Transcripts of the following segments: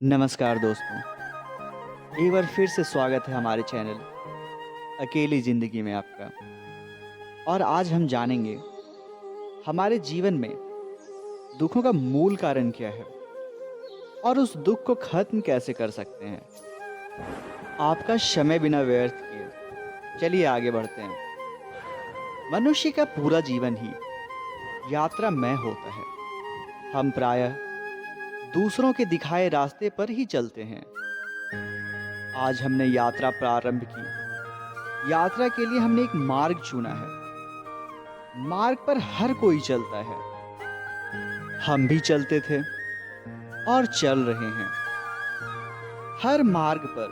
नमस्कार दोस्तों, एक बार फिर से स्वागत है हमारे चैनल अकेली ज़िंदगी में आपका। और आज हम जानेंगे हमारे जीवन में दुखों का मूल कारण क्या है और उस दुख को ख़त्म कैसे कर सकते हैं। आपका समय बिना व्यर्थ किए चलिए आगे बढ़ते हैं। मनुष्य का पूरा जीवन ही यात्रामय होता है। हम प्रायः दूसरों के दिखाए रास्ते पर ही चलते हैं। आज हमने यात्रा प्रारंभ की। यात्रा के लिए हमने एक मार्ग चुना है। मार्ग पर हर कोई चलता है। हम भी चलते थे और चल रहे हैं। हर मार्ग पर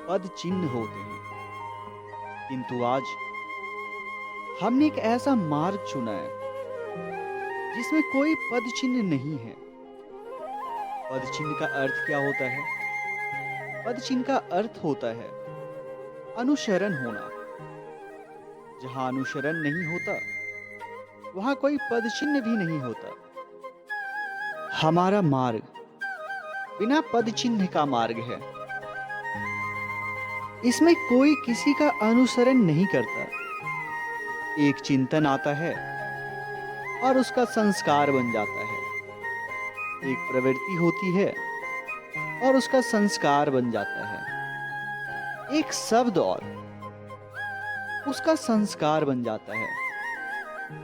पद चिन्ह होते हैं, किंतु आज हमने एक ऐसा मार्ग चुना है जिसमें कोई पद चिन्ह नहीं है। पद चिन्ह का अर्थ क्या होता है? पद चिन्ह का अर्थ होता है अनुसरण होना। जहां अनुसरण नहीं होता, वहां कोई पद चिन्ह भी नहीं होता। हमारा मार्ग बिना पद चिन्ह का मार्ग है। इसमें कोई किसी का अनुसरण नहीं करता। एक चिंतन आता है और उसका संस्कार बन जाता है। एक प्रवृत्ति होती है और उसका संस्कार बन जाता है। एक शब्द और उसका संस्कार बन जाता है।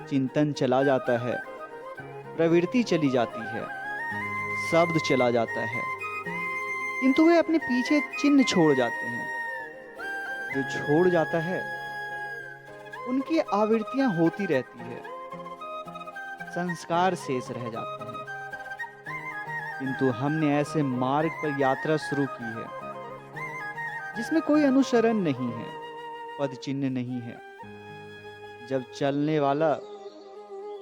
चिंतन चला जाता है, प्रवृत्ति चली जाती है, शब्द चला जाता है, किंतु वे अपने पीछे चिन्ह छोड़ जाते हैं। जो छोड़ जाता है उनकी आवृत्तियां होती रहती है, संस्कार शेष रह जाते हैं। किंतु हमने ऐसे मार्ग पर यात्रा शुरू की है जिसमें कोई अनुसरण नहीं है, पद चिन्ह नहीं है। जब चलने वाला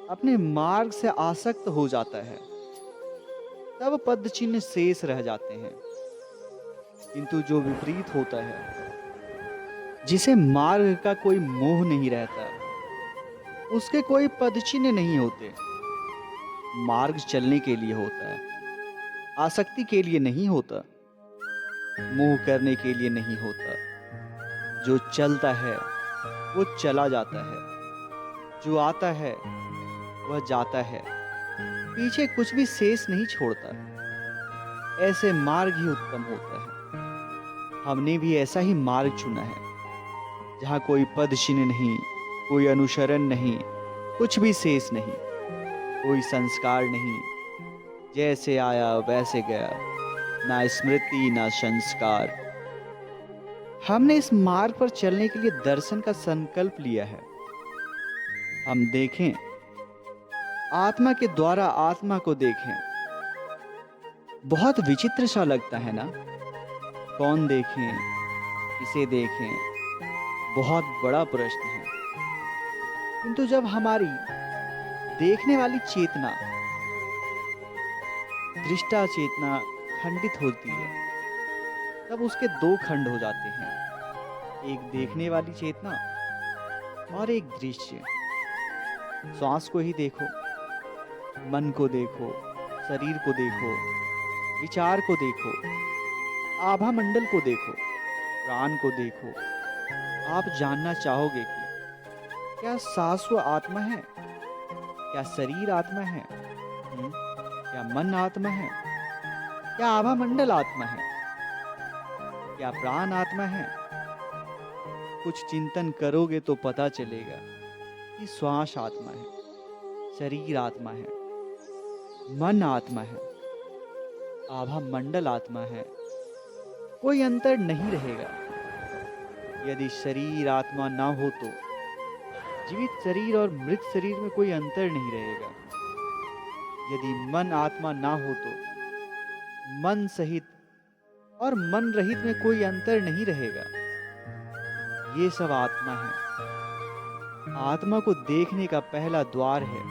अपने मार्ग से आसक्त हो जाता है, तब पद चिन्ह शेष रह जाते हैं। किंतु जो विपरीत होता है, जिसे मार्ग का कोई मोह नहीं रहता, उसके कोई पद चिन्ह नहीं होते। मार्ग चलने के लिए होता है, आसक्ति के लिए नहीं होता, मोह करने के लिए नहीं होता। जो चलता है वो चला जाता है, जो आता है वह जाता है, पीछे कुछ भी शेष नहीं छोड़ता। ऐसे मार्ग ही उत्तम होता है। हमने भी ऐसा ही मार्ग चुना है जहाँ कोई पद चिन्ह नहीं, कोई अनुसरण नहीं, कुछ भी शेष नहीं, कोई संस्कार नहीं। जैसे आया वैसे गया, ना स्मृति ना संस्कार। हमने इस मार्ग पर चलने के लिए दर्शन का संकल्प लिया है। हम देखें, आत्मा के द्वारा आत्मा को देखें। बहुत विचित्र सा लगता है ना? कौन देखें, किसे देखें, बहुत बड़ा प्रश्न है। किंतु जब हमारी देखने वाली चेतना, दृष्टा चेतना खंडित होती है, तब उसके दो खंड हो जाते हैं। एक देखने वाली चेतना और एक दृश्य। श्वास को ही देखो, मन को देखो, शरीर को देखो, विचार को देखो, आभा मंडल को देखो, प्राण को देखो। आप जानना चाहोगे कि क्या सांस वो आत्मा है? क्या शरीर आत्मा है? क्या मन आत्मा है? क्या आभा मंडल आत्मा है? क्या प्राण आत्मा है? कुछ चिंतन करोगे तो पता चलेगा कि श्वास आत्मा है, शरीर आत्मा है, मन आत्मा है, आभा मंडल आत्मा है। कोई अंतर नहीं रहेगा। यदि शरीर आत्मा ना हो तो जीवित शरीर और मृत शरीर में कोई अंतर नहीं रहेगा। यदि मन आत्मा ना हो तो मन सहित और मन रहित में कोई अंतर नहीं रहेगा। ये सब आत्मा है। आत्मा को देखने का पहला द्वार है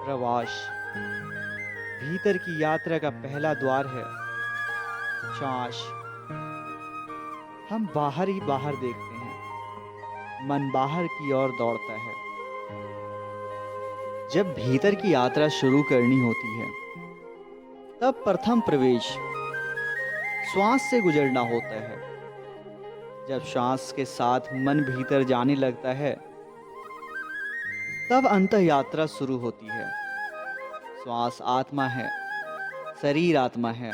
प्रवास। भीतर की यात्रा का पहला द्वार है सांस। हम बाहर ही बाहर देखते हैं, मन बाहर की ओर दौड़ता है। जब भीतर की यात्रा शुरू करनी होती है, तब प्रथम प्रवेश श्वास से गुजरना होता है। जब श्वास के साथ मन भीतर जाने लगता है, तब अंतः यात्रा शुरू होती है। श्वास आत्मा है, शरीर आत्मा है,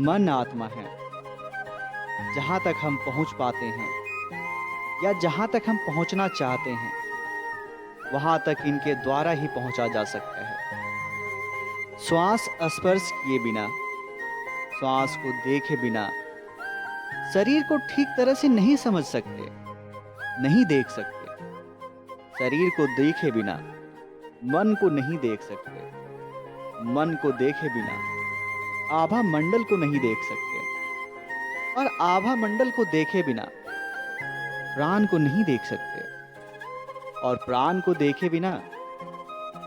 मन आत्मा है। जहाँ तक हम पहुँच पाते हैं या जहाँ तक हम पहुँचना चाहते हैं, वहाँ तक इनके द्वारा ही पहुँचा जा सकता है। श्वास स्पर्श किए बिना, श्वास को देखे बिना शरीर को ठीक तरह से नहीं समझ सकते, नहीं देख सकते। शरीर को देखे बिना मन को नहीं देख सकते, मन को देखे बिना आभा मंडल को नहीं देख सकते, और आभा मंडल को देखे बिना प्राण को नहीं देख सकते, और प्राण को देखे बिना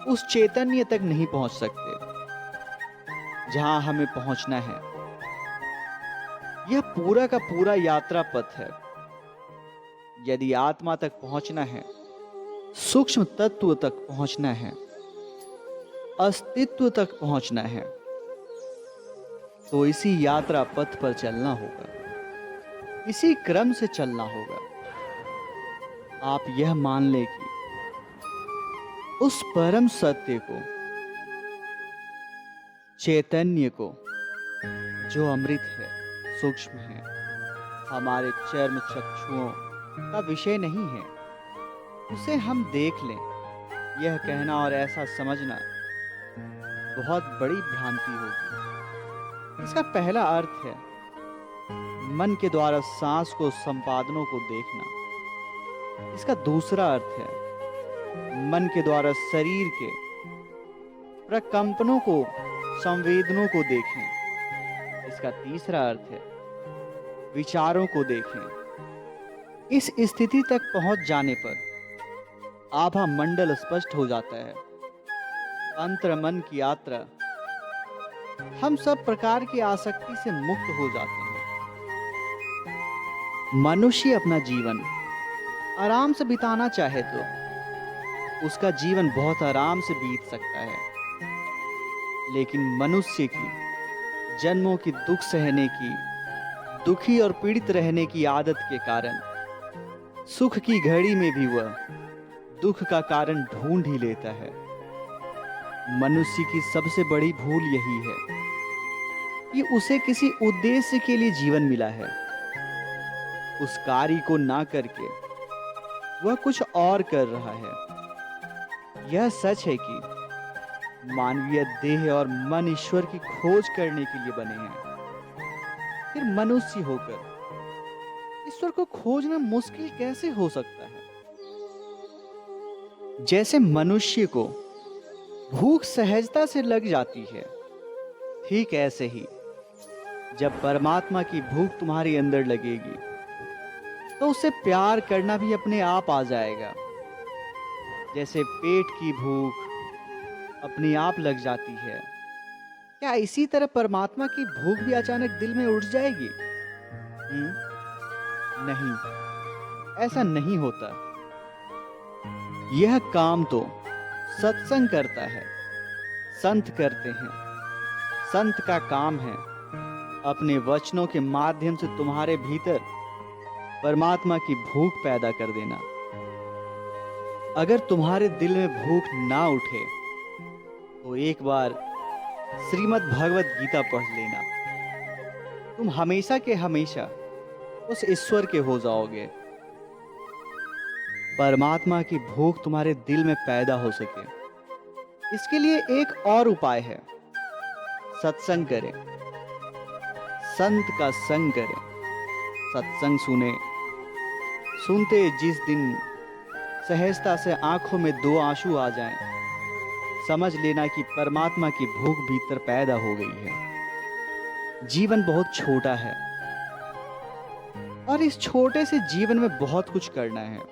उस चैतन्य तक नहीं पहुंच सकते जहां हमें पहुंचना है। यह पूरा का पूरा यात्रा पथ है। यदि आत्मा तक पहुंचना है, सूक्ष्म तत्व तक पहुंचना है, अस्तित्व तक पहुंचना है, तो इसी यात्रा पथ पर चलना होगा, इसी क्रम से चलना होगा। आप यह मान लें कि उस परम सत्य को, चैतन्य को, जो अमृत है, सूक्ष्म है, हमारे चर्म चक्षुओं का विषय नहीं है, उसे हम देख लें, यह कहना और ऐसा समझना बहुत बड़ी भ्रांति होगी। इसका पहला अर्थ है मन के द्वारा सांस को, संपादनों को देखना। इसका दूसरा अर्थ है मन के द्वारा शरीर के प्रकंपनों को, संवेदनों को देखें। इसका तीसरा अर्थ है विचारों को देखें। इस स्थिति तक पहुंच जाने पर आभा मंडल स्पष्ट हो जाता है। अंतर मन की यात्रा, हम सब प्रकार की आसक्ति से मुक्त हो जाते हैं। मनुष्य अपना जीवन आराम से बिताना चाहे तो उसका जीवन बहुत आराम से बीत सकता है, लेकिन मनुष्य की जन्मों की दुख सहने की, दुखी और पीड़ित रहने की आदत के कारण सुख की घड़ी में भी वह दुख का कारण ढूंढ ही लेता है। मनुष्य की सबसे बड़ी भूल यही है कि उसे किसी उद्देश्य के लिए जीवन मिला है। उस कार्य को ना करके वह कुछ और कर रहा है। यह सच है कि मानवीय देह और मन ईश्वर की खोज करने के लिए बने हैं। फिर मनुष्य होकर ईश्वर को खोजना मुश्किल कैसे हो सकता है? जैसे मनुष्य को भूख सहजता से लग जाती है, ठीक ऐसे ही जब परमात्मा की भूख तुम्हारे अंदर लगेगी तो उसे प्यार करना भी अपने आप आ जाएगा। जैसे पेट की भूख अपने आप लग जाती है, क्या इसी तरह परमात्मा की भूख भी अचानक दिल में उठ जाएगी? नहीं, ऐसा नहीं होता। यह काम तो सत्संग करता है, संत करते हैं। संत का काम है अपने वचनों के माध्यम से तुम्हारे भीतर परमात्मा की भूख पैदा कर देना। अगर तुम्हारे दिल में भूख ना उठे तो एक बार श्रीमद् भगवत गीता पढ़ लेना। तुम हमेशा के हमेशा उस ईश्वर के हो जाओगे। परमात्मा की भूख तुम्हारे दिल में पैदा हो सके, इसके लिए एक और उपाय है। सत्संग करें, संत का संग करें, सत्संग सुने। सुनते जिस दिन सहजता से आंखों में दो आंसू आ जाएं, समझ लेना कि परमात्मा की भूख भीतर पैदा हो गई है। जीवन बहुत छोटा है और इस छोटे से जीवन में बहुत कुछ करना है।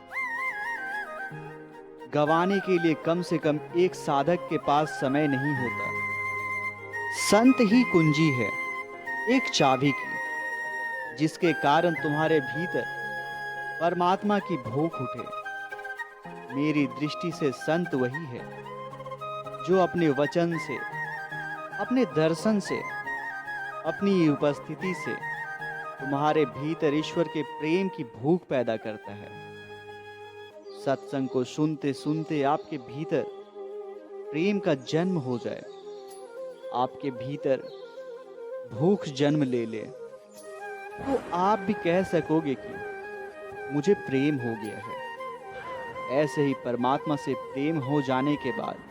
गंवाने के लिए कम से कम एक साधक के पास समय नहीं होता। संत ही कुंजी है एक चाबी की, जिसके कारण तुम्हारे भीतर परमात्मा की भूख उठे। मेरी दृष्टि से संत वही है जो अपने वचन से अपने दर्शन से, अपनी उपस्थिति से तुम्हारे भीतर ईश्वर के प्रेम की भूख पैदा करता है। सत्संग को सुनते सुनते आपके भीतर प्रेम का जन्म हो जाए, आपके भीतर भूख जन्म ले ले, तो आप भी कह सकोगे कि मुझे प्रेम हो गया है। ऐसे ही परमात्मा से प्रेम हो जाने के बाद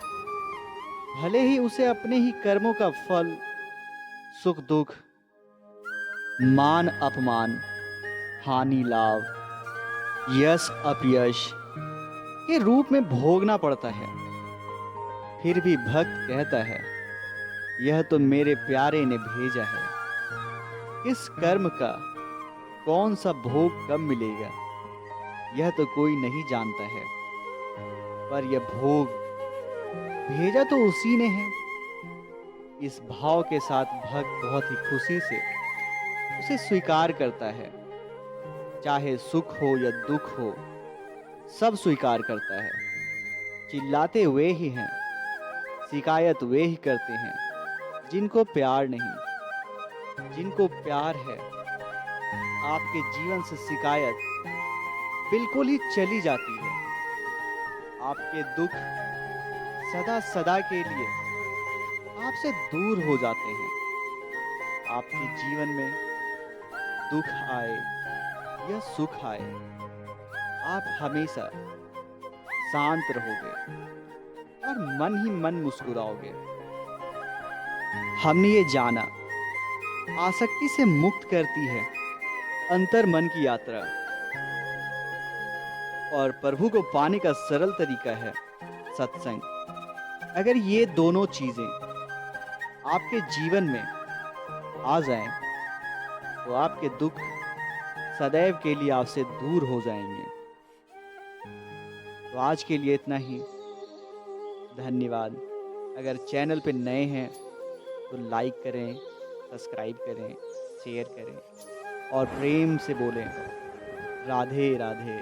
भले ही उसे अपने ही कर्मों का फल, सुख दुख, मान अपमान, हानि लाभ, यश अपयश के रूप में भोगना पड़ता है, फिर भी भक्त कहता है, यह तो मेरे प्यारे ने भेजा है। इस कर्म का कौन सा भोग कब मिलेगा, यह तो कोई नहीं जानता है, पर यह भोग भेजा तो उसी ने है। इस भाव के साथ भक्त बहुत ही खुशी से उसे स्वीकार करता है। चाहे सुख हो या दुख हो, सब स्वीकार करता है। चिल्लाते वे ही हैं, शिकायत वे ही करते हैं जिनको प्यार नहीं। जिनको प्यार है, आपके जीवन से शिकायत बिल्कुल ही चली जाती है। आपके दुख सदा सदा के लिए आपसे दूर हो जाते हैं। आपके जीवन में दुख आए या सुख आए, आप हमेशा शांत रहोगे और मन ही मन मुस्कुराओगे। हमने ये जाना, आसक्ति से मुक्त करती है अंतर मन की यात्रा, और प्रभु को पाने का सरल तरीका है सत्संग। अगर ये दोनों चीजें आपके जीवन में आ जाएं, तो आपके दुख सदैव के लिए आपसे दूर हो जाएंगे। तो आज के लिए इतना ही। धन्यवाद। अगर चैनल पे नए हैं तो लाइक करें, सब्सक्राइब करें, शेयर करें और प्रेम से बोलें, राधे राधे।